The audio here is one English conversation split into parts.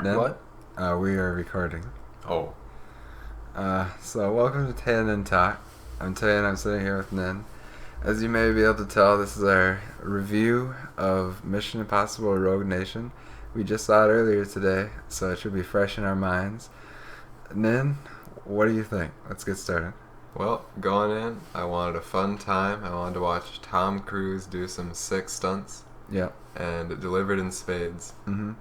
Nen? What? We are recording. Oh. So welcome to Tan and Talk. I'm Tan, I'm sitting here with Nen. As you may be able to tell, this is our review of Mission Impossible Rogue Nation. We just saw it earlier today, so it should be fresh in our minds. Nen, what do you think? Let's get started. Well, going in, I wanted a fun time. I wanted to watch Tom Cruise do some sick stunts, Yeah. and it delivered in spades. Mm-hmm.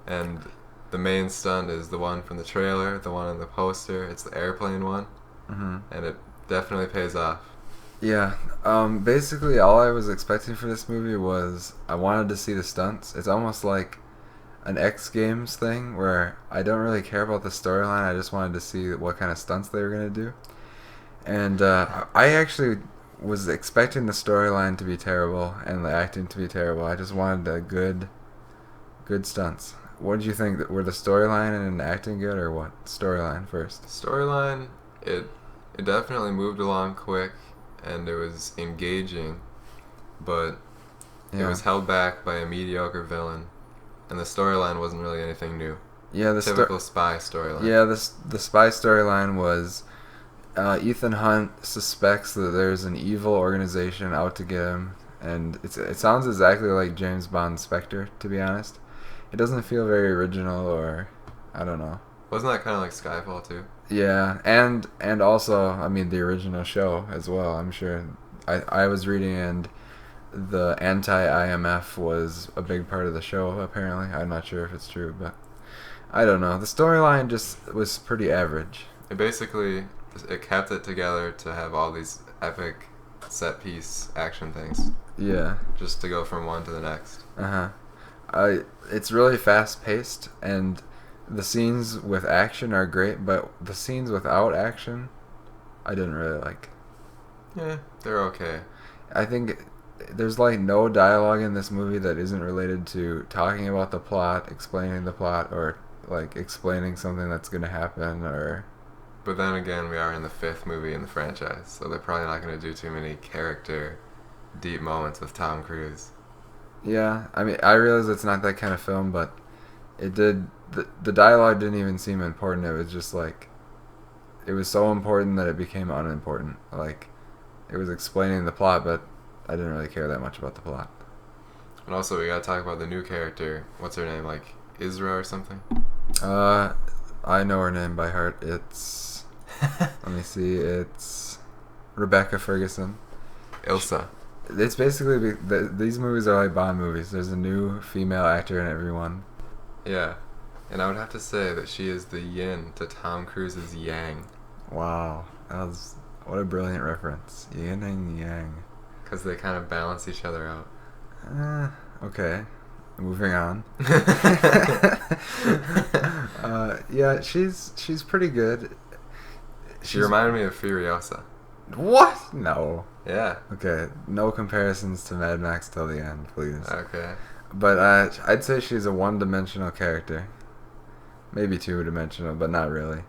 And the main stunt is the one from the trailer, the one in the poster. It's the airplane one, Mm-hmm. and it definitely pays off. Yeah. Basically, all I was expecting for this movie was I wanted to see the stunts. It's almost like an X Games thing where I don't really care about the storyline. I just wanted to see what kind of stunts they were going to do. And I actually was expecting the storyline to be terrible and the acting to be terrible. I just wanted a good stunts. What did you think? Were the storyline and acting good, or what? Storyline first. Storyline, it definitely moved along quick, and it was engaging, but it was held back by a mediocre villain, and the storyline wasn't really anything new. Yeah, the typical spy storyline. Yeah, the spy storyline was Ethan Hunt suspects that there's an evil organization out to get him, and it sounds exactly like James Bond Spectre, to be honest. It doesn't feel very original, or I don't know. Wasn't that kind of like Skyfall too? Yeah, and also, I mean, the original show as well, I'm sure. I was reading, and the anti-IMF was a big part of the show, apparently. I'm not sure if it's true, but I don't know. The storyline just was pretty average. It kept it together to have all these epic set-piece action things. Yeah. Just to go from one to the next. Uh-huh. It's really fast-paced, and the scenes with action are great, but the scenes without action, I didn't really like. Yeah, they're okay. I think there's like no dialogue in this movie that isn't related to talking about the plot, explaining the plot, or like explaining something that's going to happen, or... But then again, we are in the 5th movie in the franchise, so they're probably not going to do too many character deep moments with Tom Cruise. Yeah, I mean, I realize it's not that kind of film, but it did... The dialogue didn't even seem important. It was just like... It was so important that it became unimportant. Like, it was explaining the plot, but I didn't really care that much about the plot. And also, we gotta talk about the new character. What's her name? Like, Isra or something? I know her name by heart. It's... let me see. It's Rebecca Ferguson. Ilsa. It's basically... These movies are like Bond movies. There's a new female actor in every one. Yeah. And I would have to say that she is the yin to Tom Cruise's yang. Wow. What a brilliant reference. Yin and yang. Because they kind of balance each other out. Okay. Moving on. Yeah, she's pretty good. She reminded me of Furiosa. What? No. Yeah. Okay, no comparisons to Mad Max till the end, please. Okay. But I'd say she's a one-dimensional character. Maybe two-dimensional, but not really.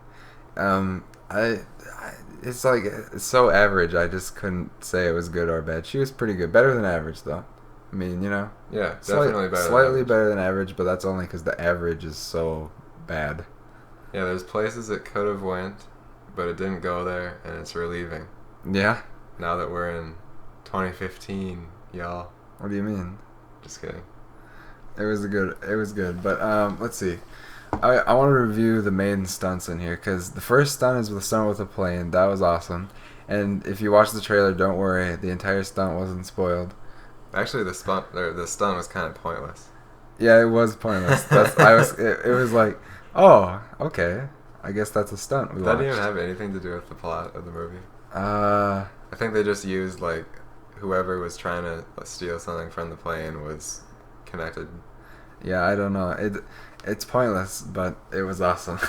It's like, it's so average, I just couldn't say it was good or bad. She was pretty good. Better than average, though. I mean, you know? Yeah, definitely better. Slightly better than average, but that's only because the average is so bad. Yeah, there's places it could have went, but it didn't go there, and it's relieving. Yeah? Now that we're in 2015, y'all. What do you mean? Just kidding. It was good, but let's see. I want to review the main stunts in here, because the first stunt is the stunt with the plane. That was awesome. And if you watch the trailer, don't worry, the entire stunt wasn't spoiled. Actually, the stunt was kind of pointless. Yeah, it was pointless. It was like, oh, okay, I guess that's a stunt. That didn't even have anything to do with the plot of the movie. I think they just used, like, whoever was trying to steal something from the plane was connected. Yeah, I don't know. It's pointless, but it was awesome.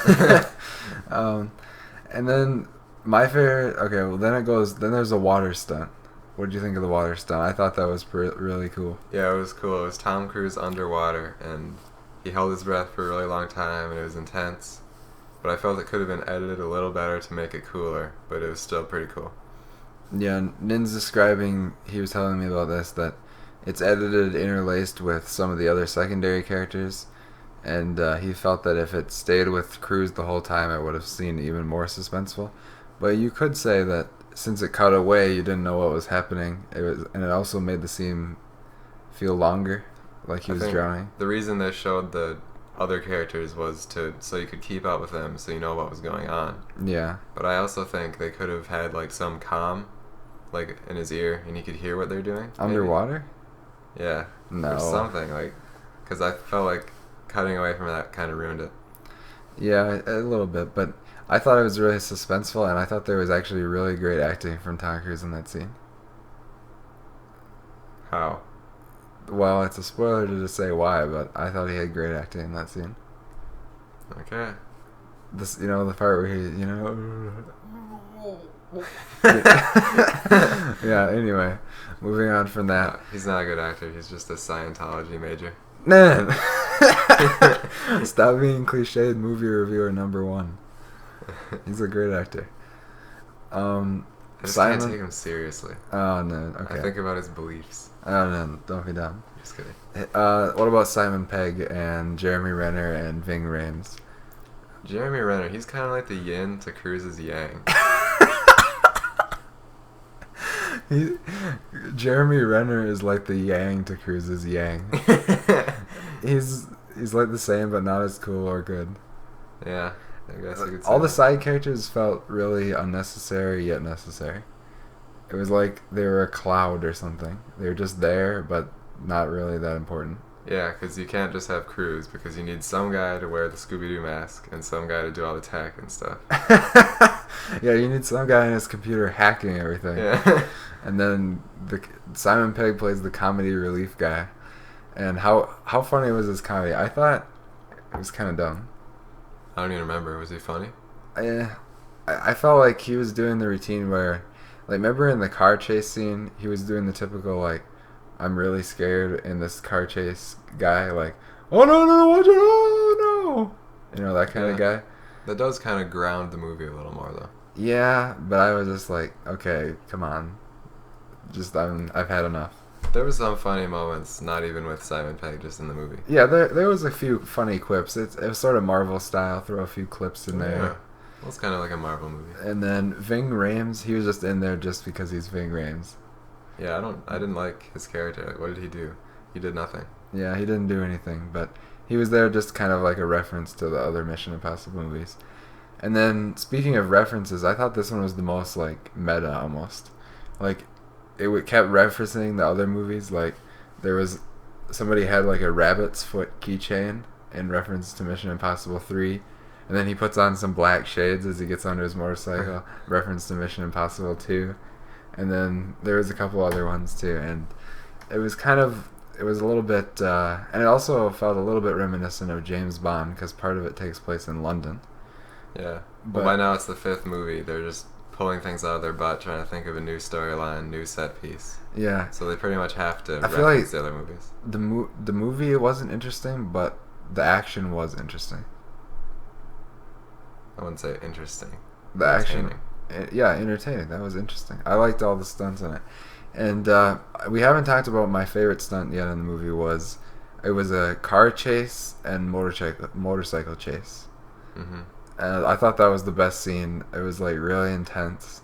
And then my favorite... Okay, well, then there's a water stunt. What did you think of the water stunt? I thought that was really cool. Yeah, it was cool. It was Tom Cruise underwater, and he held his breath for a really long time, and it was intense. But I felt it could have been edited a little better to make it cooler, but it was still pretty cool. Yeah, Nin's describing... He was telling me about this, that it's edited interlaced with some of the other secondary characters, and he felt that if it stayed with Cruise the whole time, it would have seemed even more suspenseful. But you could say that since it cut away, you didn't know what was happening. And it also made the scene feel longer, like he was drowning. The reason they showed the other characters was so you could keep up with them, so you know what was going on. Yeah. But I also think they could have had like some calm, like in his ear, and he could hear what they're doing. Underwater? Maybe. Yeah. No. Or something like, because I felt like cutting away from that kind of ruined it. Yeah, a little bit, but I thought it was really suspenseful, and I thought there was actually really great acting from Tom Cruise in that scene. How? Well, it's a spoiler to just say why, but I thought he had great acting in that scene. Okay. This, the part where he, yeah, anyway, moving on from that. He's not a good actor, he's just a Scientology major. Man! Stop being cliched movie reviewer #1. He's a great actor. I just can't take him seriously. Oh, no, okay. I think about his beliefs. Oh, no, don't be dumb. Just kidding. What about Simon Pegg and Jeremy Renner and Ving Rhames? Jeremy Renner, he's kind of like the yin to Cruise's yang. Jeremy Renner is like the yang to Cruise's yang. He's like the same, but not as cool or good. Yeah, I guess you could say all the side characters felt really unnecessary yet necessary. It was like they were a cloud or something. They were just there, but not really that important. Yeah, because you can't just have Cruise, because you need some guy to wear the Scooby-Doo mask and some guy to do all the tech and stuff. Yeah, you need some guy in his computer hacking everything. Yeah. And then Simon Pegg plays the comedy relief guy. And how funny was his comedy? I thought it was kind of dumb. I don't even remember. Was he funny? I felt like he was doing the routine where, like, remember in the car chase scene, he was doing the typical, like, I'm really scared in this car chase guy, like, oh no, watch it, oh no, that kind of guy. That does kind of ground the movie a little more, though. Yeah, but I was just like, okay, come on, I've had enough. There were some funny moments, not even with Simon Pegg, just in the movie. Yeah, there was a few funny quips. It was sort of Marvel style, throw a few clips in there. Yeah. Well, it's kind of like a Marvel movie. And then Ving Rhames, he was just in there just because he's Ving Rhames. Yeah, I didn't like his character. Like, what did he do? He did nothing. Yeah, he didn't do anything, but he was there just kind of like a reference to the other Mission Impossible movies. And then, speaking of references, I thought this one was the most, like, meta, almost. Like, it kept referencing the other movies. Like, there was, somebody had, like, a rabbit's foot keychain in reference to Mission Impossible 3. And then he puts on some black shades as he gets onto his motorcycle, reference to Mission Impossible 2. And then there was a couple other ones too, and it was a little bit, and it also felt a little bit reminiscent of James Bond, because part of it takes place in London. Yeah, but by now it's the 5th movie. They're just pulling things out of their butt, trying to think of a new storyline, new set piece. Yeah. So they pretty much have to reference like the other movies. The movie wasn't interesting, but the action was interesting. I wouldn't say interesting. The action. Yeah, entertaining. That was interesting. I liked all the stunts in it. And we haven't talked about my favorite stunt yet in the movie. It was a car chase and motorcycle chase. Mm-hmm. And I thought that was the best scene. It was, like, really intense.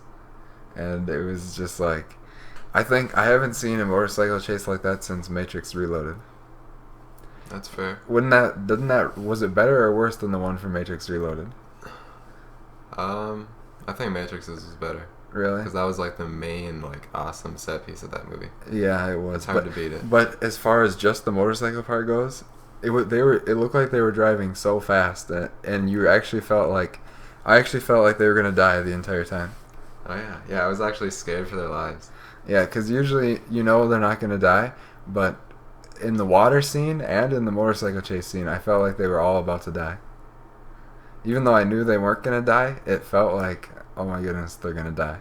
And it was just like, I think I haven't seen a motorcycle chase like that since Matrix Reloaded. That's fair. Was it better or worse than the one from Matrix Reloaded? I think Matrix's was better. Really? Because that was like the main, like, awesome set piece of that movie. Yeah, it was. It's hard to beat it. But as far as just the motorcycle part goes, it looked like they were driving so fast, and you actually felt like, I actually felt like they were gonna die the entire time. Oh yeah, I was actually scared for their lives. Yeah, because usually they're not gonna die, but in the water scene and in the motorcycle chase scene, I felt like they were all about to die. Even though I knew they weren't gonna die, it felt like, oh my goodness, they're gonna die.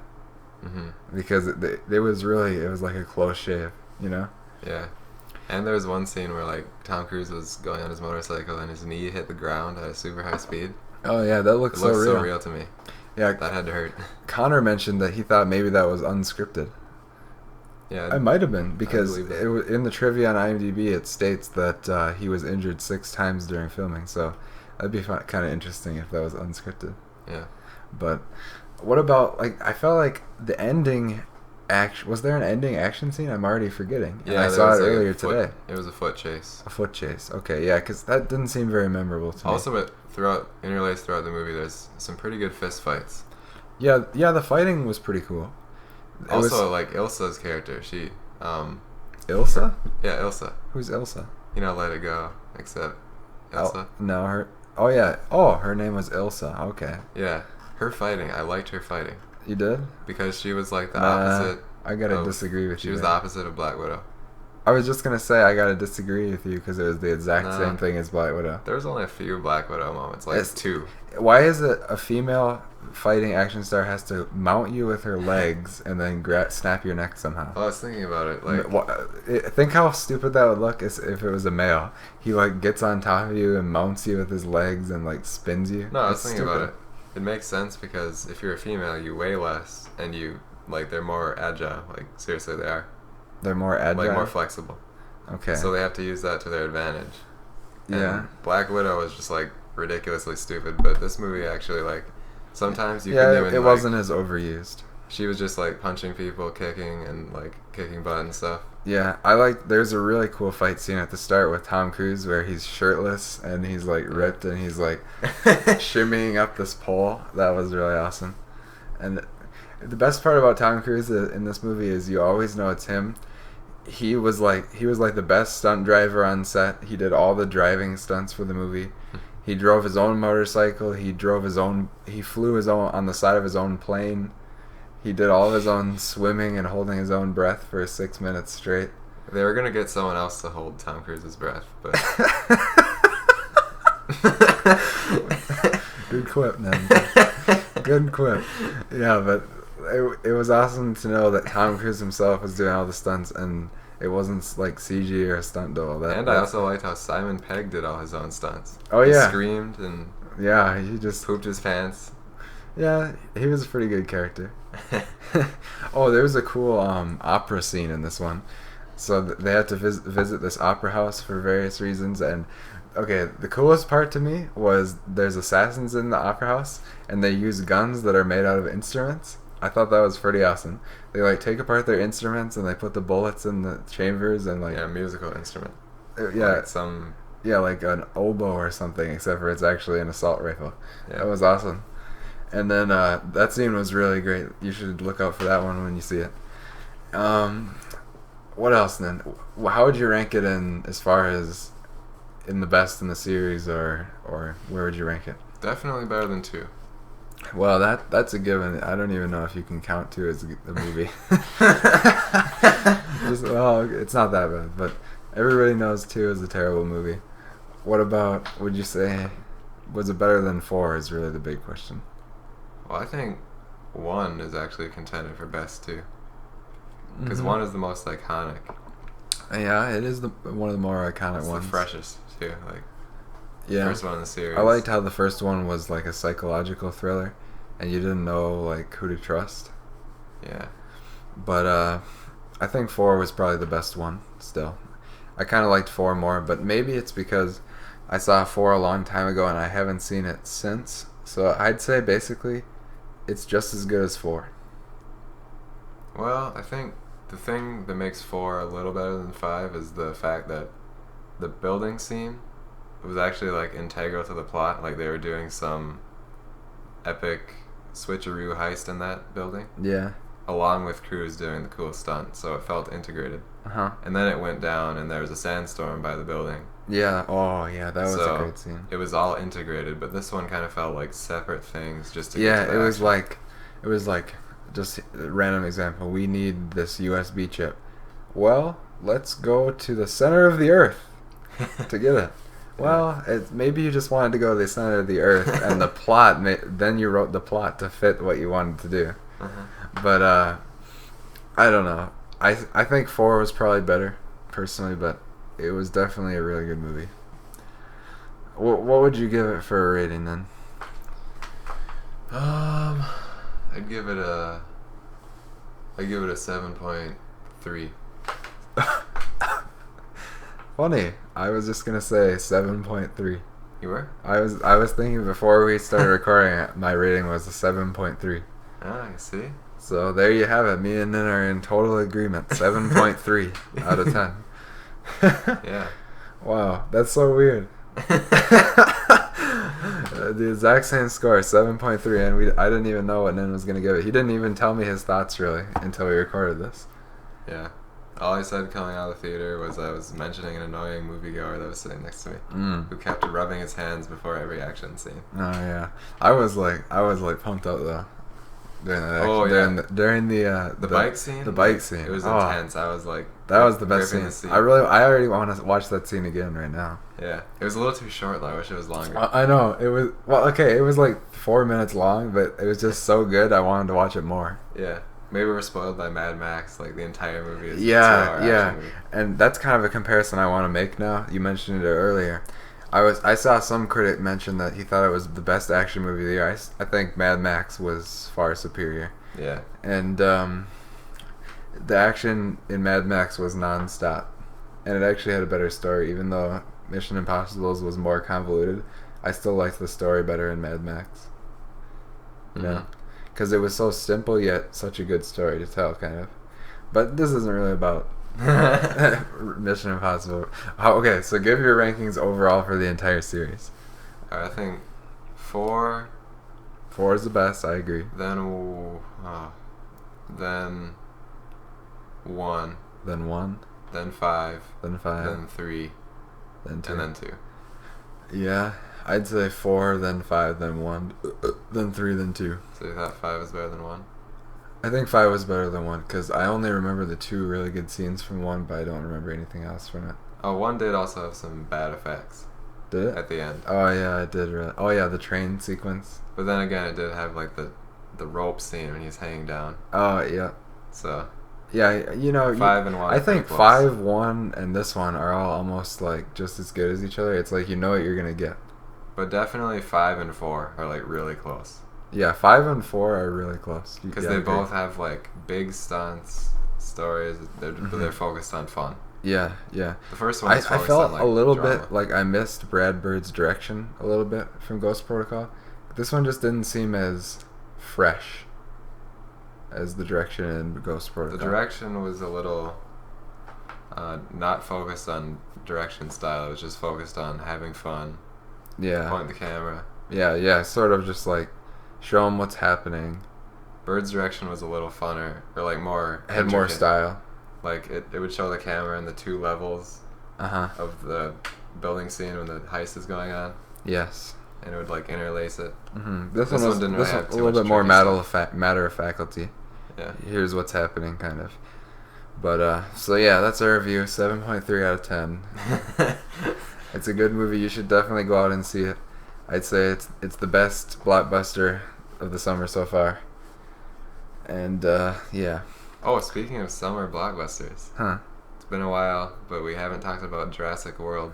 Mm-hmm. Because it was like a close shave, Yeah. And there was one scene where, like, Tom Cruise was going on his motorcycle and his knee hit the ground at a super high speed. Oh yeah, that looked so real. It looked so real to me. Yeah. That had to hurt. Connor mentioned that he thought maybe that was unscripted. Yeah, I might have been because believe that. in the trivia on IMDb it states that he was injured 6 times during filming. So that'd be kind of interesting if that was unscripted. Yeah. But what about like I felt like the ending action was there an ending action scene? I'm already forgetting. And Yeah, I there saw it was, like, earlier today. It was a foot chase. A foot chase. Okay, yeah, because that didn't seem very memorable to me. Also, interlaced throughout the movie, there's some pretty good fist fights. Yeah, the fighting was pretty cool. Like Ilsa's character, she, Ilsa? Yeah, Ilsa. Who's Ilsa? You know, Let It Go, except Ilsa. No, her. Oh yeah. Oh, her name was Ilsa. Okay. Yeah, her fighting. I liked her fighting. You did? Because she was like the opposite. I gotta disagree with you. She was the opposite of Black Widow. I was just gonna say I gotta disagree with you because it was the exact same thing as Black Widow. There was only a few Black Widow moments, like it's 2. Why is it a female fighting action star has to mount you with her legs and then snap your neck somehow? I was thinking about it. Like, think how stupid that would look if it was a male. He like gets on top of you and mounts you with his legs and like spins you. No, I was thinking about it. It makes sense because if you're a female, you weigh less and they're more agile. Like, seriously, they are. They're more agile? Like, more flexible. Okay. So they have to use that to their advantage. Yeah. And Black Widow was just, like, ridiculously stupid, but this movie actually, like, sometimes you couldn't even, it wasn't as overused. She was just, like, punching people, kicking, and, like, kicking butt and stuff. Yeah, there's a really cool fight scene at the start with Tom Cruise where he's shirtless and he's, like, ripped and he's, like, shimmying up this pole. That was really awesome. And the best part about Tom Cruise in this movie is you always know it's him. He was like the best stunt driver on set. He did all the driving stunts for the movie. He drove his own motorcycle. He flew his own on the side of his own plane. He did all of his own swimming and holding his own breath for 6 minutes straight. They were gonna get someone else to hold Tom Cruise's breath, but good quip, man. Good quip. Yeah, but it was awesome to know that Tom Cruise himself was doing all the stunts and it wasn't like CG or a stunt double. I also liked how Simon Pegg did all his own stunts. Oh, he yeah. Screamed and he just pooped his pants. Yeah, he was a pretty good character. Oh, there was a cool opera scene in this one. So they had to visit this opera house for various reasons, and okay, the coolest part to me was there's assassins in the opera house and they use guns that are made out of instruments. I thought that was pretty awesome. They like take apart their instruments and they put the bullets in the chambers and like musical instrument. Like an oboe or something, except for it's actually an assault rifle. Yeah. That was awesome. And then that scene was really great. You should look out for that one when you see it. What else then? How would you rank it in as far as in the best in the series, or where would you rank it? Definitely better than 2. Well, that's a given. I don't even know if you can count 2 as a movie. It's not that bad, but everybody knows 2 is a terrible movie. What about, would you say, was it better than 4 is really the big question. Well, I think 1 is actually a contender for best, too. Because 1 is the most iconic. Yeah, it is one of the more iconic ones. It's the freshest, too. Yeah. First one in the series. I liked how the first one was like a psychological thriller, and you didn't know like who to trust. Yeah. But I think 4 was probably the best one. Still, I kind of liked 4 more, but maybe it's because I saw 4 a long time ago and I haven't seen it since. So I'd say basically, it's just as good as 4. Well, I think the thing that makes 4 a little better than 5 is the fact that the building scene was actually like integral to the plot. Like they were doing some epic switcheroo heist in that building. Yeah. Along with Cruise doing the cool stunt, so it felt integrated. Uh-huh. And then it went down and there was a sandstorm by the building. Yeah, oh yeah, that was a great scene. It was all integrated, but this one kind of felt like separate things just to get to the action. It was like just a random example. We need this USB chip. Well, let's go to the center of the earth to get it. Well, maybe you just wanted to go to the center of the earth, and the plot. Then you wrote the plot to fit what you wanted to do. Uh-huh. But I don't know. I think 4 was probably better, personally, but it was definitely a really good movie. What would you give it for a rating then? I'd give it a 7.5 3. Funny. I was just gonna say 7.3. You were? I was thinking before we started recording, my rating was a 7.3. Ah, I see. So there you have it. Me and Nin are in total agreement. 7.3 out of 10. Yeah. Wow, that's so weird. The exact same score, 7.3, and I didn't even know what Nin was gonna give it. He didn't even tell me his thoughts really until we recorded this. Yeah. All I said coming out of the theater was I was mentioning an annoying moviegoer that was sitting next to me, who kept rubbing his hands before every action scene. Oh yeah, I was like pumped up though. During that action, Oh yeah. during the bike scene. The bike scene. It was intense. I was like, that was the best scene. I already want to watch that scene again right now. Yeah, it was a little too short though. I wish it was longer. I know it was. Well, okay, it was like 4 minutes long, but it was just so good. I wanted to watch it more. Yeah. Maybe we're spoiled by Mad Max. Like the entire movie is yeah, and that's kind of a comparison I want to make now. You mentioned it earlier. I saw some critic mention that he thought it was the best action movie of the year. I think Mad Max was far superior. Yeah. And the action in Mad Max was non-stop, and it actually had a better story. Even though Mission Impossible's was more convoluted, I still liked the story better in Mad Max. You know? Because it was so simple yet such a good story to tell, kind of. But this isn't really about Mission Impossible. Okay, so give your rankings overall for the entire series. I think 4. 4 is the best. I agree. Then 1. Then 1. Then 5. Then 5. Then 3. Then 2. And then 2. Yeah, I'd say 4, then 5, then 1, then 3, then 2. So you thought 5 was better than 1? I think 5 was better than 1 because I only remember the 2 really good scenes from 1, but I don't remember anything else from it. Oh, 1 did also have some bad effects. Did it? At the end. Oh yeah, it did. Really. Oh yeah, the train sequence. But then again, it did have like the rope scene when he's hanging down. Oh yeah. So. Yeah, you know. 5 and 1. I think 5, 1, and this one are all almost like just as good as each other. It's like you know what you're gonna get. But definitely 5 and 4 are like really close. Yeah, 5 and 4 are really close. Because they both have like big stunts, stories. But they're focused on fun. Yeah, yeah. The first one. I felt on, like, a little drama. bit like I missed Brad Bird's direction a little bit from Ghost Protocol. This one just didn't seem as fresh as the direction in Ghost Protocol. The direction was a little not focused on direction style. It was just focused on having fun. Yeah. Point the camera. Yeah. Sort of just like show them what's happening. Bird's direction was a little funner, or like more. It had more style. Like it would show the camera in the 2 levels of the building scene when the heist is going on. Yes. And it would like interlace it. This one didn't really have a little bit more matter of faculty. Yeah. Here's what's happening, kind of. But so yeah, that's our review. 7.3 out of 10. It's a good movie. You should definitely go out and see it. I'd say it's the best blockbuster of the summer so far. And yeah. Oh, speaking of summer blockbusters. It's been a while, but we haven't talked about Jurassic World.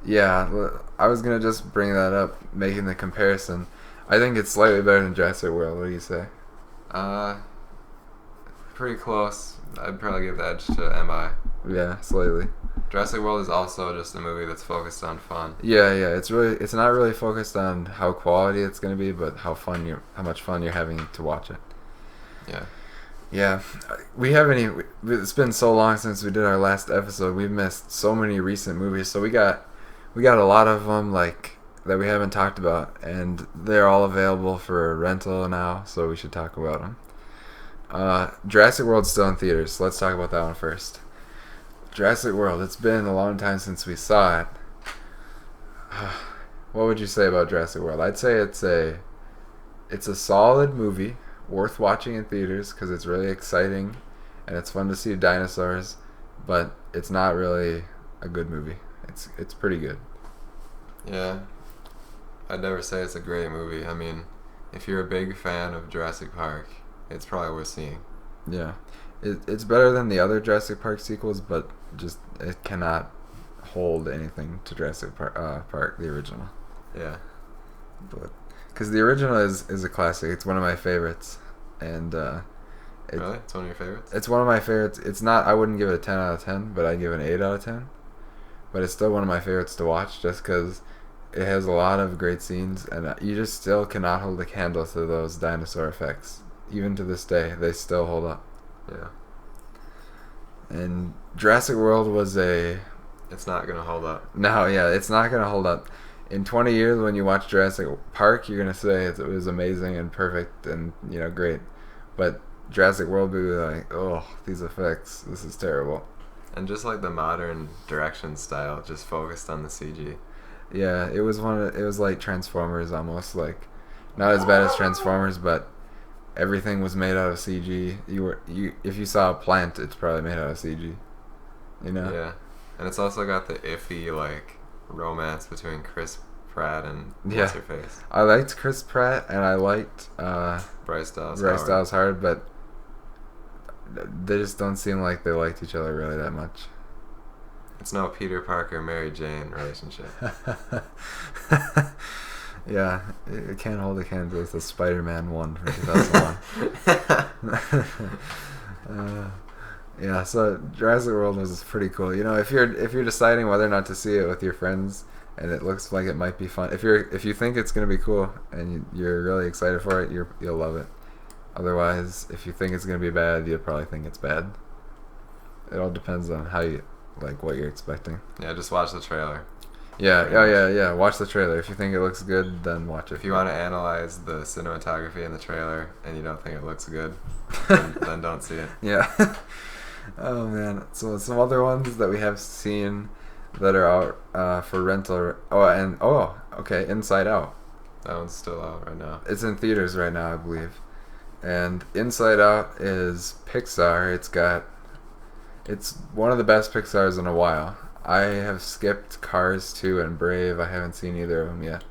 Yeah, I was gonna just bring that up, making the comparison. I think it's slightly better than Jurassic World. What do you say? Pretty close. I'd probably give the edge to MI. Yeah, slightly. Jurassic World is also just a movie that's focused on fun. Yeah. It's not really focused on how quality it's gonna be, but how much fun you're having to watch it. Yeah. Yeah, it's been so long since we did our last episode. We've missed so many recent movies, so we got a lot of them like that we haven't talked about, and they're all available for rental now. So we should talk about them. Jurassic World's still in theaters, so let's talk about that one first. Jurassic World. It's been a long time since we saw it. What would you say about Jurassic World? I'd say it's a solid movie. Worth watching in theaters because it's really exciting and it's fun to see dinosaurs, but it's not really a good movie. It's pretty good. Yeah, I'd never say it's a great movie. I mean, if you're a big fan of Jurassic Park, it's probably worth seeing. Yeah, it's better than the other Jurassic Park sequels, but just it cannot hold anything to Jurassic Park, the original. Yeah, but because the original is a classic. It's one of my favorites, and Really? It's one of your favorites? It's one of my favorites. It's not. I wouldn't give it a 10 out of 10, but I'd give it an 8 out of 10. But it's still one of my favorites to watch, just because it has a lot of great scenes, and you just still cannot hold a candle to those dinosaur effects. Even to this day, they still hold up. Yeah. And Jurassic World was a... It's not going to hold up. No, yeah, it's not going to hold up. In 20 years, when you watch Jurassic Park, you're going to say it was amazing and perfect and, great. But Jurassic World will be like, oh, these effects, this is terrible. And just like the modern direction style, just focused on the CG. Yeah, it was like Transformers almost, like not as bad as Transformers, but everything was made out of CG. If you saw a plant, it's probably made out of CG. Yeah. And it's also got the iffy like romance between Chris Pratt and what's her face. I liked Chris Pratt and I liked Bryce Dallas Howard, but they just don't seem like they liked each other really that much. It's no Peter Parker Mary Jane relationship. Yeah, it can't hold a candle with the Spider-Man 1 from 2001. Yeah, so Jurassic World was pretty cool. If you're deciding whether or not to see it with your friends, and it looks like it might be fun, if you think it's gonna be cool and you're really excited for it, you'll love it. Otherwise, if you think it's gonna be bad, you'll probably think it's bad. It all depends on how you what you're expecting. Yeah, just watch the trailer. Yeah. Watch the trailer. If you think it looks good, then watch it. If you want to analyze the cinematography in the trailer and you don't think it looks good, then don't see it. Yeah. Oh man. So some other ones that we have seen that are out for rental. Okay, Inside Out. That one's still out right now. It's in theaters right now, I believe. And Inside Out is Pixar. It's one of the best Pixars in a while. I have skipped Cars 2 and Brave. I haven't seen either of them yet.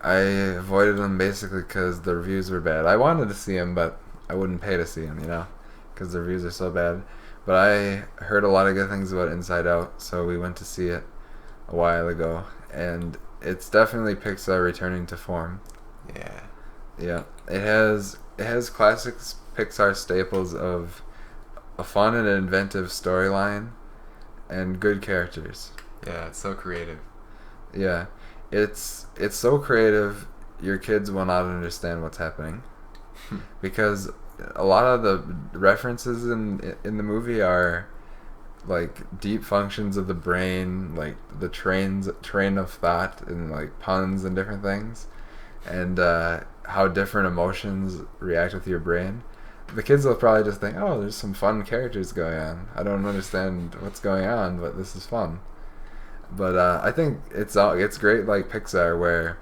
I avoided them basically because the reviews were bad. I wanted to see them, but I wouldn't pay to see them, because the reviews are so bad. But I heard a lot of good things about Inside Out, so we went to see it a while ago. And it's definitely Pixar returning to form. Yeah. Yeah. It has classic Pixar staples of a fun and inventive storyline and good characters. Yeah, it's so creative. Yeah, it's so creative. Your kids will not understand what's happening because a lot of the references in the movie are like deep functions of the brain, like the train of thought, and like puns and different things, and how different emotions react with your brain. The kids will probably just think, oh, there's some fun characters going on. I don't understand what's going on, but this is fun. But I think it's great like Pixar where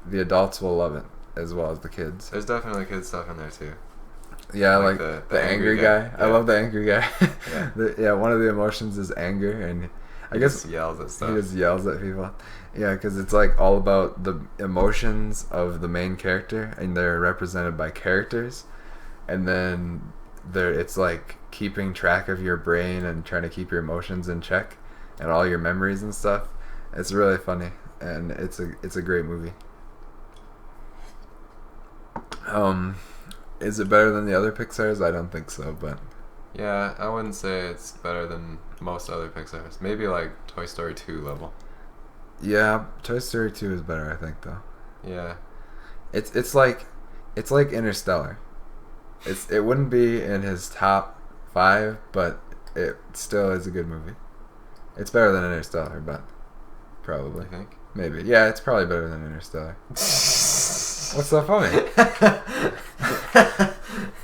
the adults will love it as well as the kids. There's definitely kid stuff in there too. Yeah, like the angry guy. Yeah. I love the angry guy. Yeah. One of the emotions is anger, and I guess he yells at stuff. He just yells at people. Yeah, because it's like all about the emotions of the main character, and they're represented by characters. And then it's like keeping track of your brain and trying to keep your emotions in check and all your memories and stuff. It's really funny, and it's a great movie. Is it better than the other Pixars? I don't think so, but yeah, I wouldn't say it's better than most other Pixars. Maybe like Toy Story 2 level. Yeah, Toy Story 2 is better, I think, though. Yeah. It's like Interstellar. It wouldn't be in his top 5, but it still is a good movie. It's better than Interstellar, but probably. You think? Maybe. Yeah, it's probably better than Interstellar. What's so funny?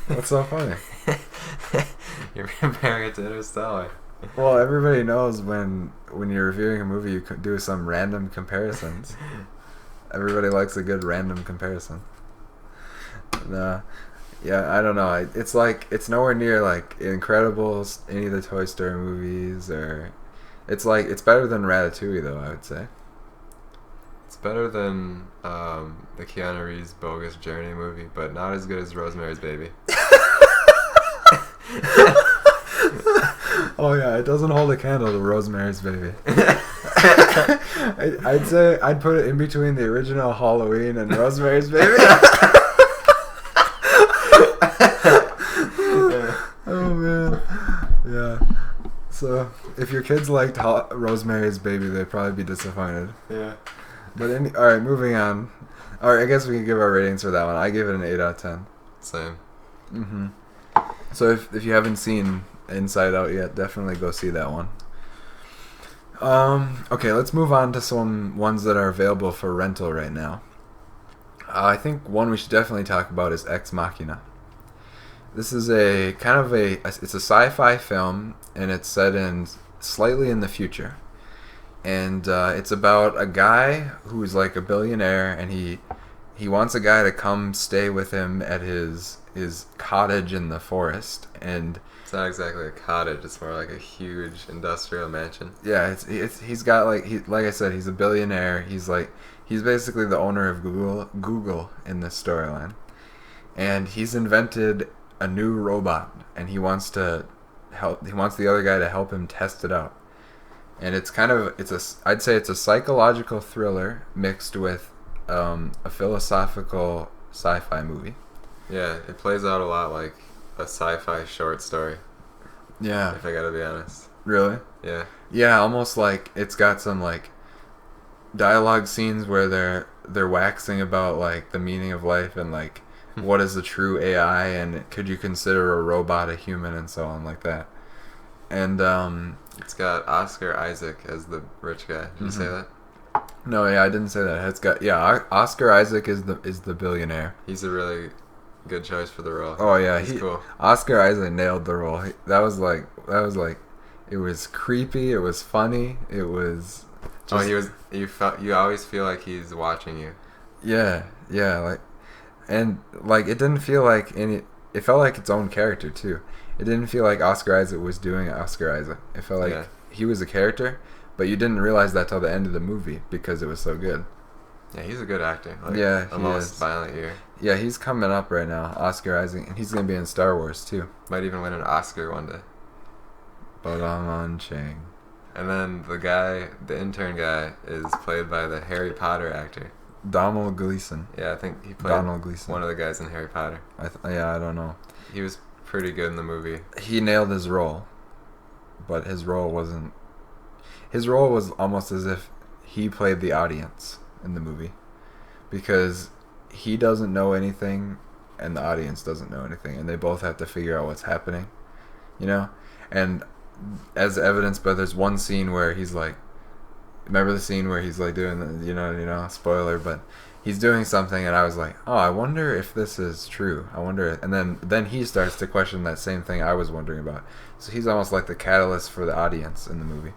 What's so funny? You're comparing it to Interstellar. Well, everybody knows when you're reviewing a movie, you could do some random comparisons. Everybody likes a good random comparison. Yeah, I don't know. It's like it's nowhere near like Incredibles, any of the Toy Story movies, or it's better than Ratatouille, though. I would say it's better than the Keanu Reeves Bogus Journey movie, but not as good as Rosemary's Baby. Oh yeah, it doesn't hold a candle to Rosemary's Baby. I'd say I'd put it in between the original Halloween and Rosemary's Baby. if your kids liked Rosemary's Baby, they'd probably be disappointed. Yeah. But all right, moving on. All right, I guess we can give our ratings for that one. I give it an 8 out of 10. Same. Mm-hmm. So if you haven't seen Inside Out yet, definitely go see that one. Okay, let's move on to some ones that are available for rental right now. I think one we should definitely talk about is Ex Machina. This is it's a sci-fi film, and it's set in slightly in the future. And it's about a guy who's like a billionaire, and he wants a guy to come stay with him at his cottage in the forest. And it's not exactly a cottage; it's more like a huge industrial mansion. Yeah, he's got like I said, he's a billionaire. He's basically the owner of Google in this storyline, and he's invented a new robot, and he wants the other guy to help him test it out. And I'd say it's a psychological thriller mixed with a philosophical sci-fi movie. Yeah, it plays out a lot like a sci-fi short story. Yeah. If I gotta be honest. Really? Yeah. Yeah, almost like it's got some like dialogue scenes where they're waxing about like the meaning of life and like what is the true AI and could you consider a robot a human and so on like that. And it's got Oscar Isaac as the rich guy. Did you say that? No, yeah, I didn't say that. It's got Oscar Isaac is the billionaire. He's a really good choice for the role. Oh yeah, he's cool. Oscar Isaac nailed the role. That was like it was creepy, it was funny, it was just, you always feel like he's watching you. Yeah, and it didn't feel like it felt like its own character too. It didn't feel like Oscar Isaac was doing Oscar Isaac. It felt like he was a character, but you didn't realize that till the end of the movie because it was so good. Yeah, he's a good actor. Almost Violent Year. Yeah, he's coming up right now, Oscar Isaac, and he's gonna be in Star Wars too. Might even win an Oscar one day. Ba-dum Chang. And then the intern guy, is played by the Harry Potter actor. Donald Gleason. Yeah, I think he played Donald Gleason. One of the guys in Harry Potter. I don't know. He was pretty good in the movie. He nailed his role, but his role wasn't. His role was almost as if he played the audience in the movie, because he doesn't know anything, and the audience doesn't know anything, and they both have to figure out what's happening, And as evidenced by there's one scene where he's like, remember the scene where he's like doing the, spoiler, but he's doing something, and I was like, oh, I wonder if this is true. I wonder, and then he starts to question that same thing I was wondering about. So he's almost like the catalyst for the audience in the movie,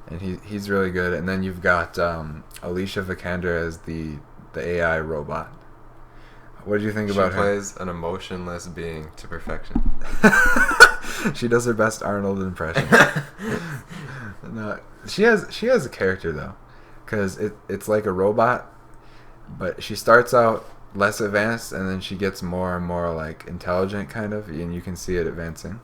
and he's really good. And then you've got Alicia Vikander as the AI robot. What did you think about her? She plays an emotionless being to perfection. She does her best Arnold impression. No, she has a character though, because it's like a robot, but she starts out less advanced and then she gets more and more like intelligent kind of, and you can see it advancing.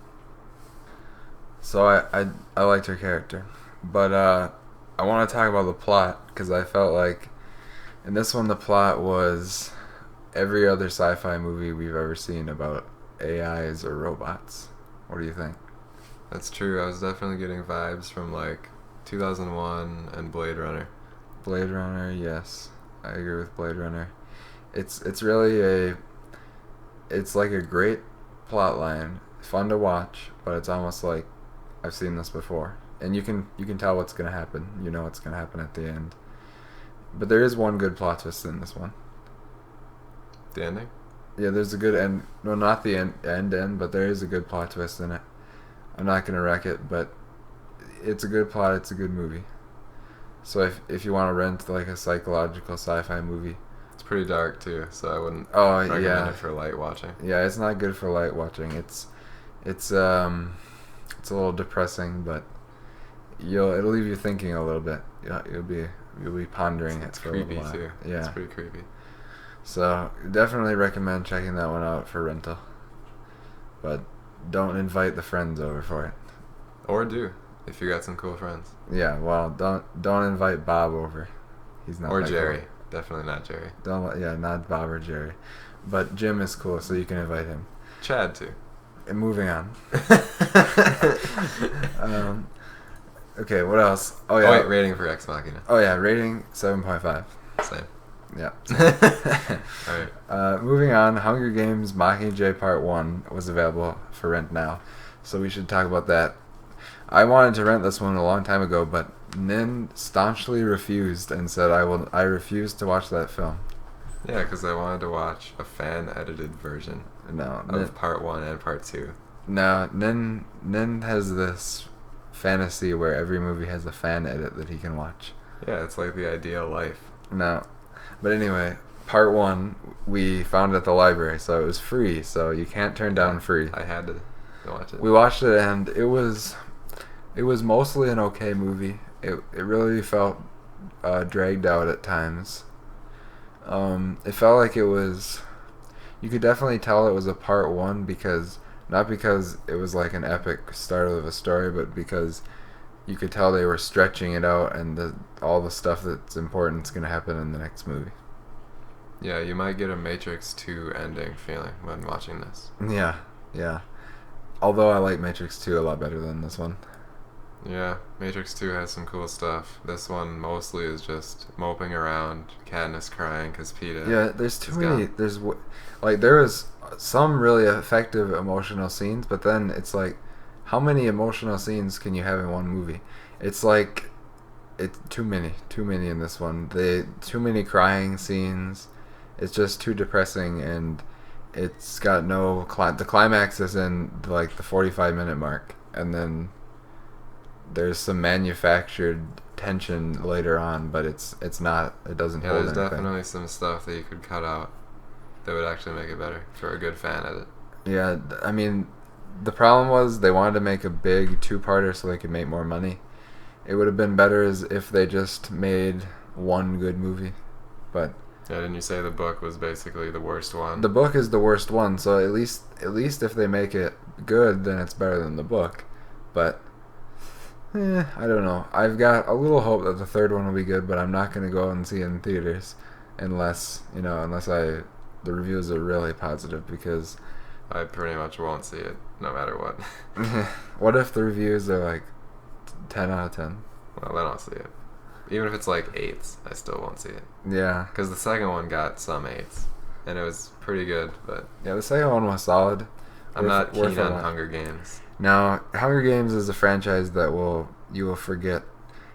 So I liked her character, but I want to talk about the plot, because I felt like in this one the plot was every other sci-fi movie we've ever seen about AIs or robots. What do you think? That's true. I was definitely getting vibes from like 2001 and Blade Runner. Blade Runner, yes, I agree with Blade Runner. It's really it's like a great plot line, fun to watch, but it's almost like I've seen this before, and you can tell what's gonna happen. You know what's gonna happen at the end. But there is one good plot twist in this one. The ending? Yeah, there's a good end. No, not the end, but there is a good plot twist in it. I'm not gonna wreck it, but it's a good plot. It's a good movie. So if you want to rent like a psychological sci-fi movie, it's pretty dark too. So I wouldn't recommend it for light watching. Yeah, it's not good for light watching. It's a little depressing, but it'll leave you thinking a little bit. Yeah, you'll be pondering it for a little while. Too. Yeah, it's pretty creepy. So definitely recommend checking that one out for rental. But don't invite the friends over for it. Or do, if you got some cool friends. Yeah, well, don't invite Bob over. He's not. Or that Jerry. cool. Definitely not Jerry. Not Bob or Jerry. But Jim is cool, so you can invite him. Chad too. And moving on. Okay, what else? Oh yeah. Oh wait, rating for Ex Machina. Oh yeah, rating 7.5. Same. Yeah. Alright. Moving on, Hunger Games Mockingjay Part 1 was available for rent now, so we should talk about that. I wanted to rent this one a long time ago, but Nin staunchly refused and said, I refuse to watch that film. Yeah, because I wanted to watch a fan-edited version No, of Part 1 and Part 2. No, Nin has this fantasy where every movie has a fan edit that he can watch. Yeah, it's like the ideal life. No. But anyway, Part 1 we found at the library, so it was free, so you can't turn down free. I had to watch it. We watched it, and it was mostly an okay movie. It really felt dragged out at times. It felt like it was... You could definitely tell it was a Part 1 because... Not because it was like an epic start of a story, but because you could tell they were stretching it out, and all the stuff that's important is going to happen in the next movie. Yeah, you might get a Matrix 2 ending feeling when watching this. Yeah. Although I like Matrix 2 a lot better than this one. Yeah, Matrix 2 has some cool stuff. This one mostly is just moping around, Katniss crying because Peeta. Yeah, there's too many. Gone. There was some really effective emotional scenes, but then it's like, how many emotional scenes can you have in one movie? It's like, it's too many in this one. Too many crying scenes. It's just too depressing, and it's got no the climax is in like the 45-minute mark, and then there's some manufactured tension later on, but it doesn't hold there's anything. definitely some stuff that you could cut out that would actually make it better for a good fan edit. Yeah, I mean, the problem was they wanted to make a big two-parter so they could make more money. It would have been better as if they just made one good movie, but yeah, didn't you say the book was basically the worst one? the book is the worst one, so at least if they make it good, then it's better than the book. But I don't know. I've got a little hope that the third one will be good, but I'm not going to go and see it in theaters unless the reviews are really positive, because I pretty much won't see it no matter what. what if the reviews are like 10 out of 10? Well, then I'll see it. Even if it's like 8s, I still won't see it. Yeah. Because the second one got some 8s, and it was pretty good, but... Yeah, the second one was solid. I'm not keen on Hunger Games. Now, Hunger Games is a franchise that you will forget.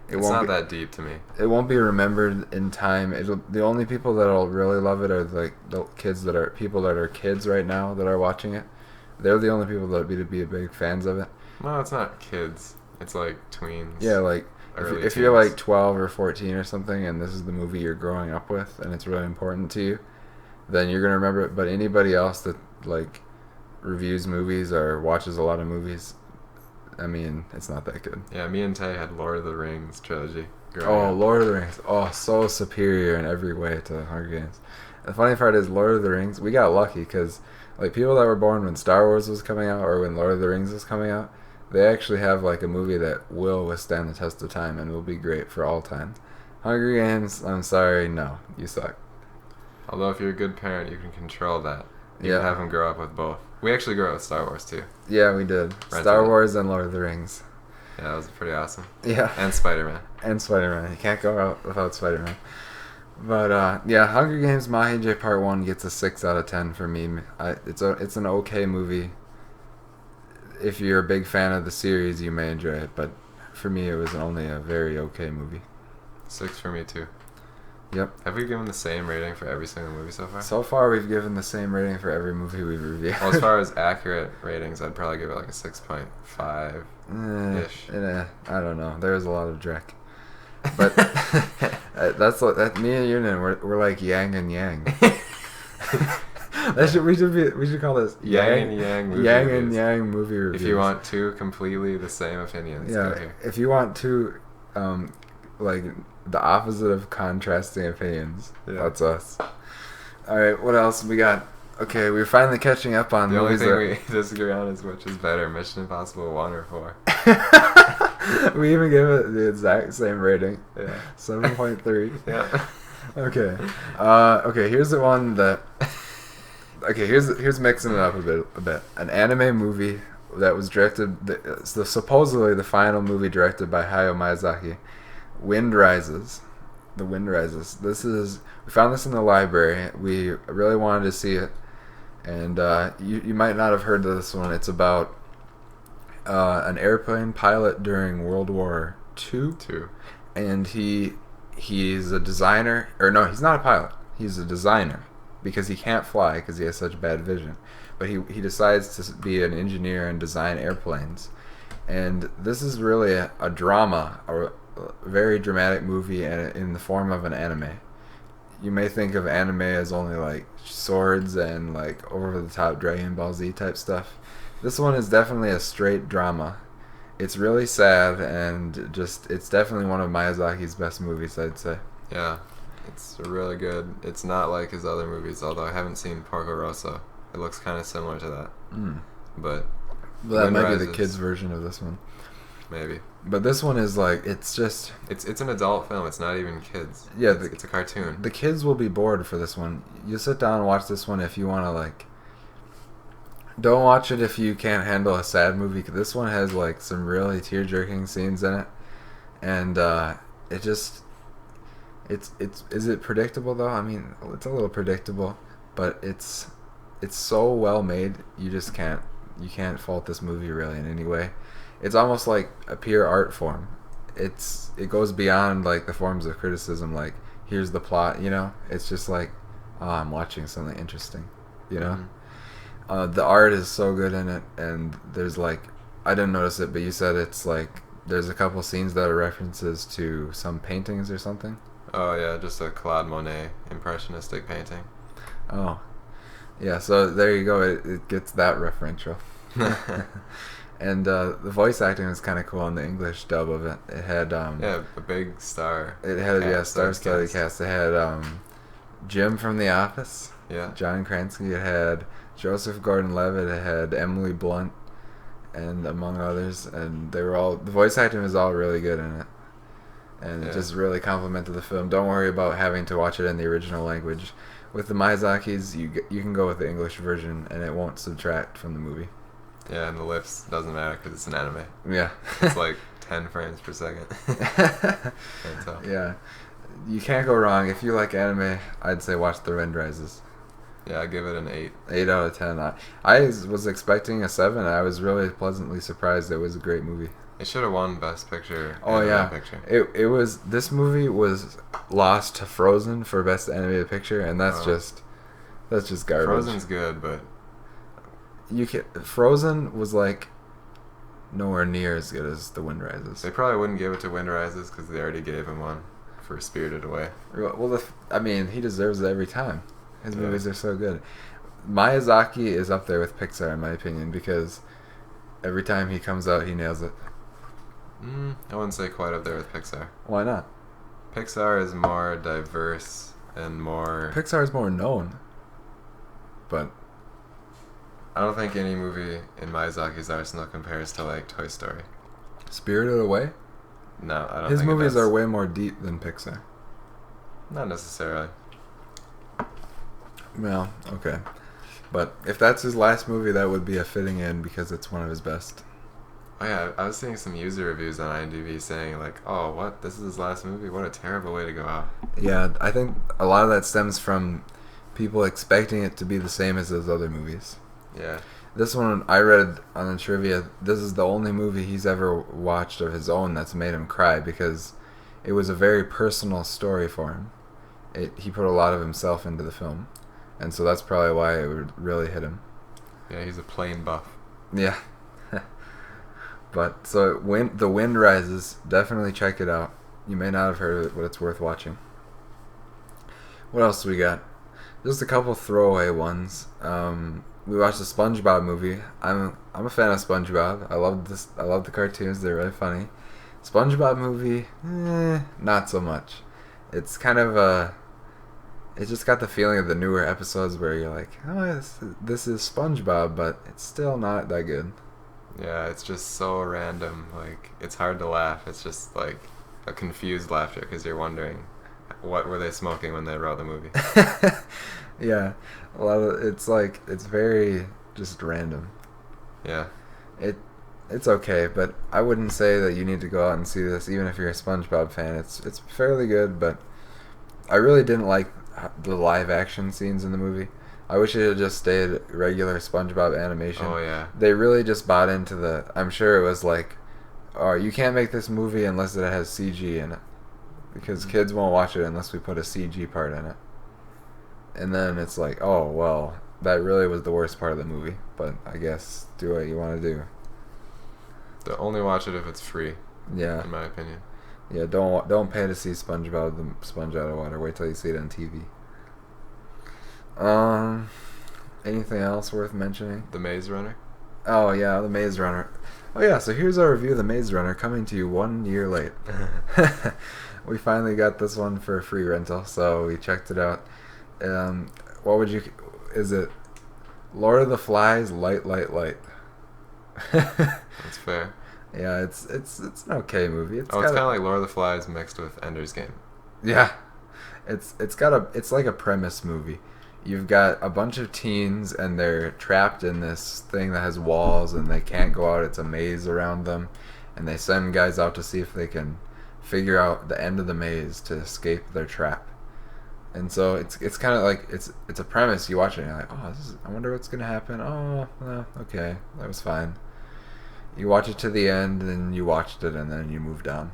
It's not that deep to me. It won't be remembered in time. The only people that'll really love it are like the people that are kids right now that are watching it. They're the only people that would be big fans of it. No, it's not kids. It's like tweens. Yeah, like if you're like 12 or 14 or something, and this is the movie you're growing up with, and it's really important to you, then you're gonna remember it. But anybody else that like reviews movies or watches a lot of movies, I mean, it's not that good. Yeah, me and Tay had Lord of the Rings trilogy. Lord of the Rings. Oh, so superior in every way to Hunger Games. The funny part is, Lord of the Rings, we got lucky because like people that were born when Star Wars was coming out or when Lord of the Rings was coming out, they actually have like a movie that will withstand the test of time and will be great for all time. Hunger Games, I'm sorry, no, you suck. Although if you're a good parent, you can control that. You Yeah. can have them grow up with both. We actually grew up with Star Wars too. Yeah, we did. Star Wars and Lord of the Rings. Yeah, that was pretty awesome. Yeah. And Spider-Man. And Spider-Man. You can't go out without Spider-Man. But yeah, Hunger Games Mockingjay Part 1 gets a 6 out of 10 for me. It's an okay movie. If you're a big fan of the series, you may enjoy it, but for me it was only a very okay movie. 6 for me too. Yep. Have we given the same rating for every single movie so far? So far we've given the same rating for every movie we've reviewed. Well, as far as accurate ratings, I'd probably give it like a 6.5. Ish. I don't know. There's a lot of dreck. But that's me and Yunin, we're like yang and yang. We should call this Yang and Yang movie Yang reviews. and Yang movie reviews. If you want two completely the same opinions, go here. If you want two like the opposite of contrasting opinions, that's us. Alright, what else we got? Okay, we're finally catching up on the movies. The only thing we disagree on is which is better, Mission Impossible 1 or 4. We even gave it the exact same rating. Yeah. 7.3. Yeah. Okay. Okay, here's the one that... Okay, here's mixing it up a bit. An anime movie that was directed. Supposedly the final movie directed by Hayao Miyazaki, Wind Rises. The Wind Rises. We found this in the library. We really wanted to see it, and you might not have heard of this one. It's about an airplane pilot during World War II. And he's a designer, or no, he's not a pilot. He's a designer because he can't fly because he has such bad vision. But he decides to be an engineer and design airplanes. And this is really a drama, a very dramatic movie in the form of an anime. You may think of anime as only like swords and like over the top Dragon Ball Z type stuff. This one is definitely a straight drama. It's really sad, and it's definitely one of Miyazaki's best movies, I'd say. Yeah, it's really good. It's not like his other movies, although I haven't seen Porco Rosso. It looks kind of similar to that. But that might be the kids' version of this one. Maybe. But this one is like, it's an adult film. It's not even kids. Yeah, it's a cartoon. The kids will be bored for this one. You sit down and watch this one if you want to like. Don't watch it if you can't handle a sad movie. 'Cause this one has like some really tear-jerking scenes in it, and is it predictable though? I mean, it's a little predictable, but it's so well made. You can't fault this movie really in any way. It's almost like a pure art form. It goes beyond like the forms of criticism. Like, here's the plot, you know. It's just like, oh, I'm watching something interesting, you know. Mm-hmm. The art is so good in it, and there's like, I didn't notice it, but you said it's like there's a couple scenes that are references to some paintings or something. Oh yeah, just a Claude Monet impressionistic painting. Oh, yeah. So there you go. It gets that referential. And the voice acting was kind of cool in the English dub of it. It had a big star. It had star-studded cast. It had Jim from The Office. Yeah. John Krasinski. It had Joseph Gordon-Levitt. It had Emily Blunt, and among others. And the voice acting was all really good in it, and it just really complimented the film. Don't worry about having to watch it in the original language. With the Miyazakis, you can go with the English version, and it won't subtract from the movie. Yeah, and the lifts doesn't matter because it's an anime. Yeah. It's like 10 frames per second. Yeah. You can't go wrong. If you like anime, I'd say watch The Wind Rises. Yeah, I give it an 8. 8 out of 10. I was expecting a 7. I was really pleasantly surprised. It was a great movie. It should have won Best Picture. Oh yeah. Picture. It was. This movie was lost to Frozen for Best Animated Picture, and that's just garbage. Frozen's good, but Frozen was like nowhere near as good as The Wind Rises. They probably wouldn't give it to Wind Rises because they already gave him one for Spirited Away. Well, I mean, he deserves it every time. His movies are so good. Miyazaki is up there with Pixar in my opinion because every time he comes out, he nails it. I wouldn't say quite up there with Pixar. Why not? Pixar is more diverse and more... Pixar is more known. But I don't think any movie in Miyazaki's arsenal compares to like Toy Story. Spirited Away? No, I don't His think movies are way more deep than Pixar. Not necessarily. Well, okay. But if that's his last movie, that would be a fitting end because it's one of his best. Oh yeah, I was seeing some user reviews on IMDb saying like, oh, what? This is his last movie? What a terrible way to go out. Yeah, I think a lot of that stems from people expecting it to be the same as those other movies. Yeah. This one, I read on the trivia, this is the only movie he's ever watched of his own that's made him cry because it was a very personal story for him. He put a lot of himself into the film. And so that's probably why it would really hit him. Yeah, he's a plain buff. Yeah. But, so, The Wind Rises. Definitely check it out. You may not have heard of it, but it's worth watching. What else do we got? Just a couple throwaway ones. We watched the SpongeBob movie. I'm a fan of SpongeBob. I love the cartoons. They're really funny. SpongeBob movie, not so much. It's kind of it just got the feeling of the newer episodes where you're like, oh, this is SpongeBob, but it's still not that good. Yeah, it's just so random. Like, it's hard to laugh. It's just like a confused laughter because you're wondering what were they smoking when they wrote the movie. Yeah, it's very just random. Yeah. it it's okay, but I wouldn't say that you need to go out and see this, even if you're a SpongeBob fan. It's fairly good, but I really didn't like the live action scenes in the movie. I wish it had just stayed regular SpongeBob animation. Oh yeah. They really just bought into the. I'm sure it was like, oh, you can't make this movie unless it has CG in it, because kids won't watch it unless we put a CG part in it. And then it's like, oh well, that really was the worst part of the movie. But I guess do what you want to do. Only watch it if it's free. Yeah. In my opinion. Yeah. Don't pay to see SpongeBob the Sponge Out of Water. Wait till you see it on TV. Anything else worth mentioning? The Maze Runner. Oh yeah, the Maze Runner. Oh yeah, so here's our review of the Maze Runner, coming to you 1 year late. We finally got this one for a free rental, so we checked it out. What would you? Is it Lord of the Flies? Light. That's fair. Yeah, it's an okay movie. It's kind of like Lord of the Flies mixed with Ender's Game. Yeah, it's like a premise movie. You've got a bunch of teens and they're trapped in this thing that has walls and they can't go out. It's a maze around them, and they send guys out to see if they can figure out the end of the maze to escape their trap. And so it's kind of like it's a premise. You watch it and you're like, oh, I wonder what's gonna happen. Oh, okay, that was fine. You watch it to the end and you watched it and then you moved on.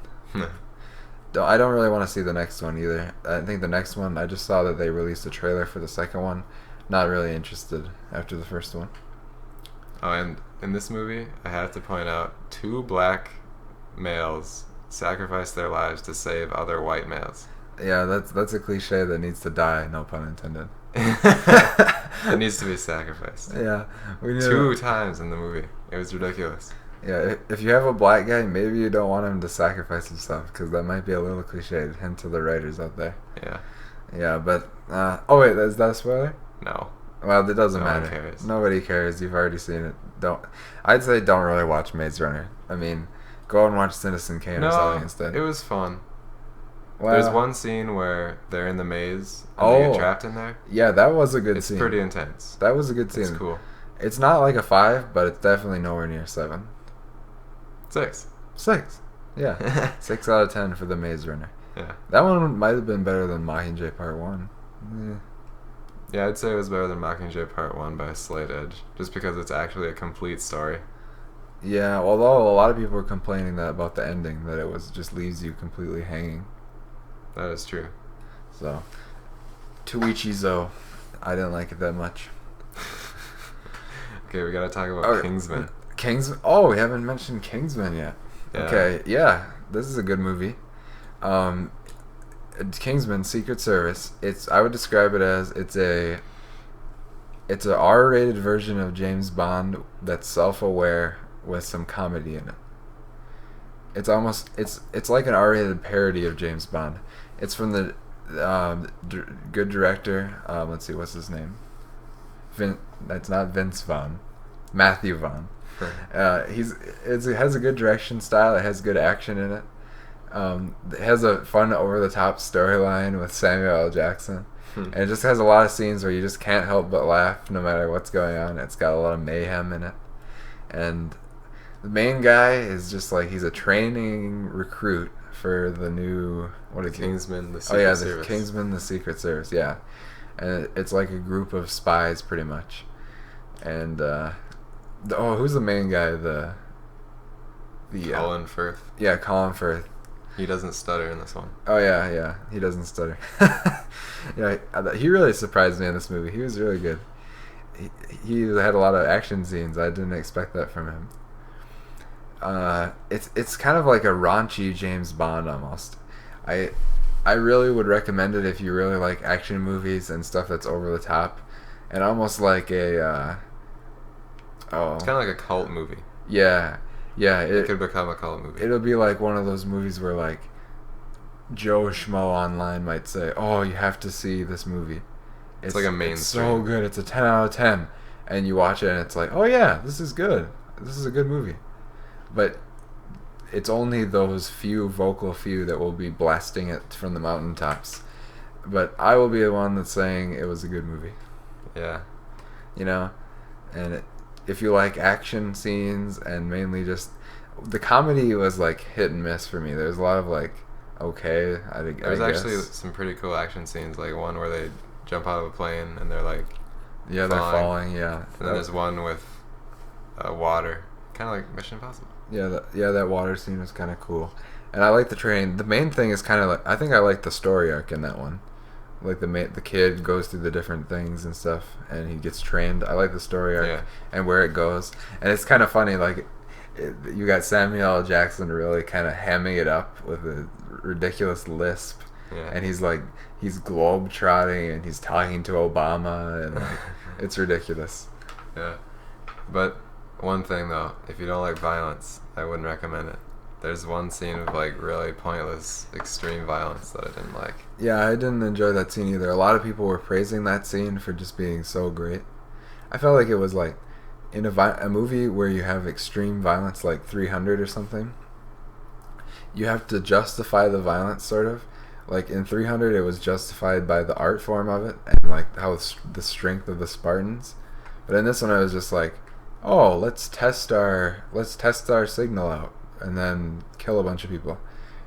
I don't really want to see the next one either. I think the next one, I just saw that they released a trailer for the second one. Not really interested after the first one. Oh, and in this movie, I have to point out 2 black males sacrificed their lives to save other white males. Yeah, that's a cliche that needs to die, no pun intended. It needs to be sacrificed. Yeah. 2 times in the movie. It was ridiculous. Yeah, if you have a black guy, maybe you don't want him to sacrifice himself, because that might be a little cliche. Hint to the writers out there. Yeah. Yeah, but oh wait, is that a spoiler? No. Well, it doesn't matter. No one cares. Nobody cares. You've already seen it. I'd say don't really watch Maze Runner. I mean, go and watch Citizen Kane or something instead. It was fun. Well, there's one scene where they're in the maze and they get trapped in there. Yeah, that was a good scene. It's pretty intense. That was a good scene. It's cool. It's not like a 5, but it's definitely nowhere near 7. 6. Yeah. 6 out of 10 for the Maze Runner. Yeah. That one might have been better than Mockingjay Part 1. Yeah, I'd say it was better than Mockingjay Part 1 by a slight edge, just because it's actually a complete story. Yeah, although a lot of people were complaining about the ending, that it just leaves you completely hanging. That is true. So, to each his own. I didn't like it that much. Okay, we gotta talk about Kingsman. Oh, we haven't mentioned Kingsman yet. Yeah. Okay, yeah, this is a good movie. Kingsman: Secret Service. I would describe it as it's a R-rated version of James Bond that's self-aware with some comedy in it. It's like an R-rated parody of James Bond. It's from the good director. Let's see, what's his name? That's not Vince Vaughn. Matthew Vaughn. It has a good direction style. It has good action in it. It has a fun over-the-top storyline with Samuel L. Jackson. And it just has a lot of scenes where you just can't help but laugh no matter what's going on. It's got a lot of mayhem in it. And the main guy is just like, he's a training recruit for the new... Kingsman, the Secret Service. The Kingsman, the Secret Service, yeah. And it's like a group of spies, pretty much. And, who's the main guy? Colin Firth. Yeah, Colin Firth. He doesn't stutter in this one. Oh, yeah, he doesn't stutter. Yeah, he really surprised me in this movie. He was really good. He had a lot of action scenes. I didn't expect that from him. It's kind of like a raunchy James Bond almost. I really would recommend it if you really like action movies and stuff that's over the top, and almost like a it's kind of like a cult movie. Yeah, it could become a cult movie. It'll be like one of those movies where like Joe Schmo online might say, "Oh, you have to see this movie. It's like a mainstream. It's so good. It's a 10 out of 10." And you watch it and it's like, "Oh yeah, this is good. This is a good movie." But it's only those vocal few that will be blasting it from the mountaintops. But I will be the one that's saying it was a good movie. Yeah. You know? And if you like action scenes and mainly just the comedy was like hit and miss for me. There's a lot of like There's actually some pretty cool action scenes, like one where they jump out of a plane and they're like they're falling, yeah. And then there's one with water, kind of like Mission Impossible. Yeah, that water scene was kind of cool, and I like the train. The main thing is kind of like I think I like the story arc in that one. Like the kid goes through the different things and stuff, and he gets trained. I like the story arc and where it goes, and it's kind of funny. Like you got Samuel L. Jackson really kind of hamming it up with a ridiculous lisp, and he's globe trotting and he's talking to Obama, and like, it's ridiculous. Yeah, but one thing though, if you don't like violence, I wouldn't recommend it. There's one scene of like really pointless, extreme violence that I didn't like. Yeah, I didn't enjoy that scene either. A lot of people were praising that scene for just being so great. I felt like it was like in a movie where you have extreme violence, like 300 or something. You have to justify the violence, sort of. Like in 300, it was justified by the art form of it and like how the strength of the Spartans. But in this one, I was just like, oh, let's test our signal out and then kill a bunch of people.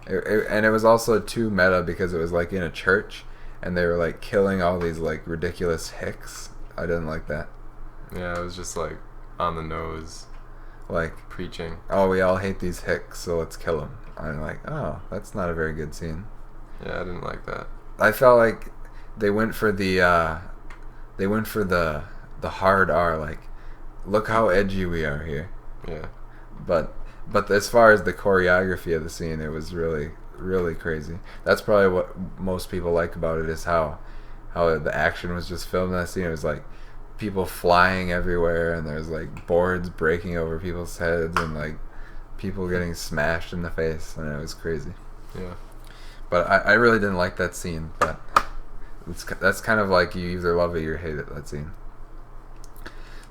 And it was also too meta because it was like in a church and they were like killing all these like ridiculous hicks. I didn't like that. Yeah, it was just like on the nose, like preaching. Oh, we all hate these hicks, so let's kill them. I'm like, oh, that's not a very good scene. Yeah, I didn't like that. I felt like they went for the hard R, like, look how edgy we are here. Yeah. But as far as the choreography of the scene, it was really, really crazy. That's probably what most people like about it, is how the action was just filmed in that scene. It was like people flying everywhere, and there's like boards breaking over people's heads, and like people getting smashed in the face, and it was crazy. Yeah. But I really didn't like that scene. But that's kind of like you either love it or hate it, that scene.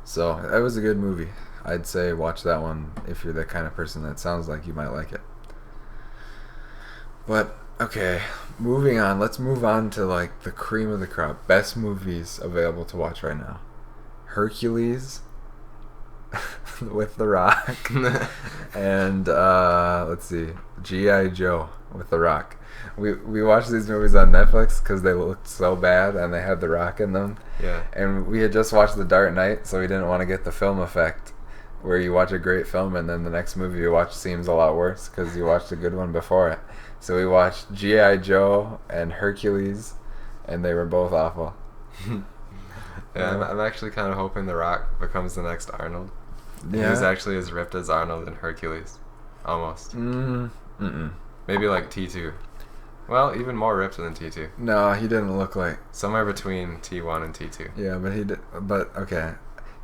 So that was a good movie. I'd say watch that one if you're the kind of person that sounds like you might like it. But okay, moving on. Let's move on to like the cream of the crop. Best movies available to watch right now. Hercules with The Rock. And let's see, G.I. Joe with The Rock. We watched these movies on Netflix because they looked so bad and they had The Rock in them. Yeah. And we had just watched The Dark Knight, so we didn't want to get the film effect where you watch a great film and then the next movie you watch seems a lot worse because you watched a good one before it. So we watched G.I. Joe and Hercules, and they were both awful. Yeah, I'm actually kind of hoping The Rock becomes the next Arnold. Yeah. He's actually as ripped as Arnold in Hercules. Almost. Maybe like T2. Well, even more ripped than T2. No, he didn't look like... Somewhere between T1 and T2. Yeah, but he did... But, okay.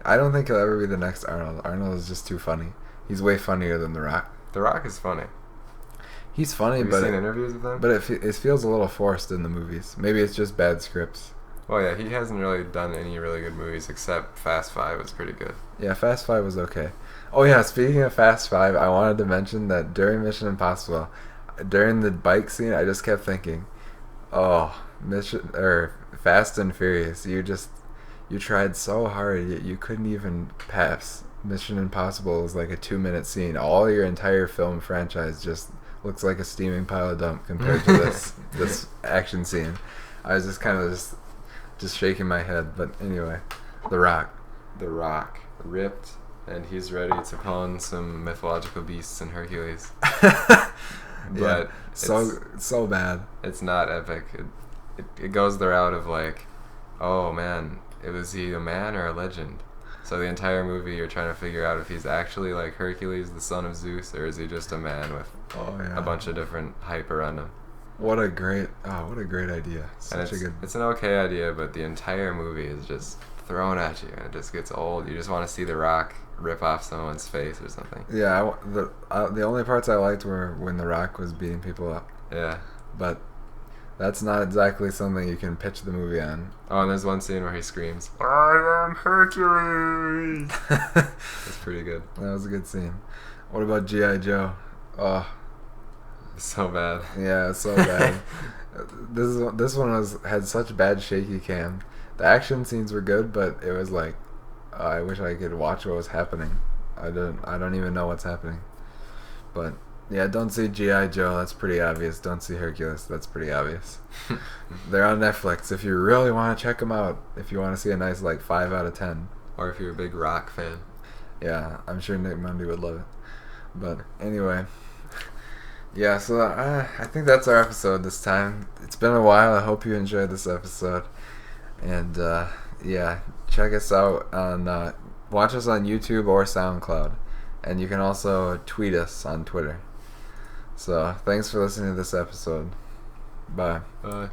I don't think he'll ever be the next Arnold. Arnold is just too funny. He's way funnier than The Rock. The Rock is funny. He's funny, Have you seen interviews with him? But it feels a little forced in the movies. Maybe it's just bad scripts. Well, yeah, he hasn't really done any really good movies except Fast 5 was pretty good. Yeah, Fast 5 was okay. Oh yeah, speaking of Fast 5, I wanted to mention that during Mission Impossible, during the bike scene, I just kept thinking, oh, Fast and Furious, you tried so hard, yet you couldn't even pass. Mission Impossible is like a 2-minute scene. All your entire film franchise just looks like a steaming pile of dump compared to this action scene. I was just kind of just shaking my head. But anyway, The Rock, ripped, and he's ready to pawn some mythological beasts in Hercules. But so bad. It's not epic. It goes the route of like, oh man, was he a man or a legend? So the entire movie you're trying to figure out if he's actually like Hercules, the son of Zeus, or is he just a man with a bunch of different hype around him. What a great idea. It's an okay idea, but the entire movie is just thrown at you and it just gets old. You just want to see The Rock rip off someone's face or something. Yeah, the only parts I liked were when The Rock was beating people up. Yeah. But that's not exactly something you can pitch the movie on. Oh, and there's one scene where he screams, "I am Hercules!" That's pretty good. That was a good scene. What about G.I. Joe? Oh. So bad. Yeah, so bad. This one had such bad shaky cam. The action scenes were good, but it was like I wish I could watch what was happening. I don't even know what's happening. But yeah, don't see G.I. Joe. That's pretty obvious. Don't see Hercules. That's pretty obvious. They're on Netflix. If you really want to check them out, if you want to see a nice like 5 out of 10, or if you're a big rock fan. Yeah, I'm sure Nick Mundy would love it. But anyway, yeah. So I think that's our episode this time. It's been a while. I hope you enjoyed this episode. And yeah, check us out on watch us on YouTube or SoundCloud, and you can also tweet us on Twitter. So thanks for listening to this episode. Bye. Bye.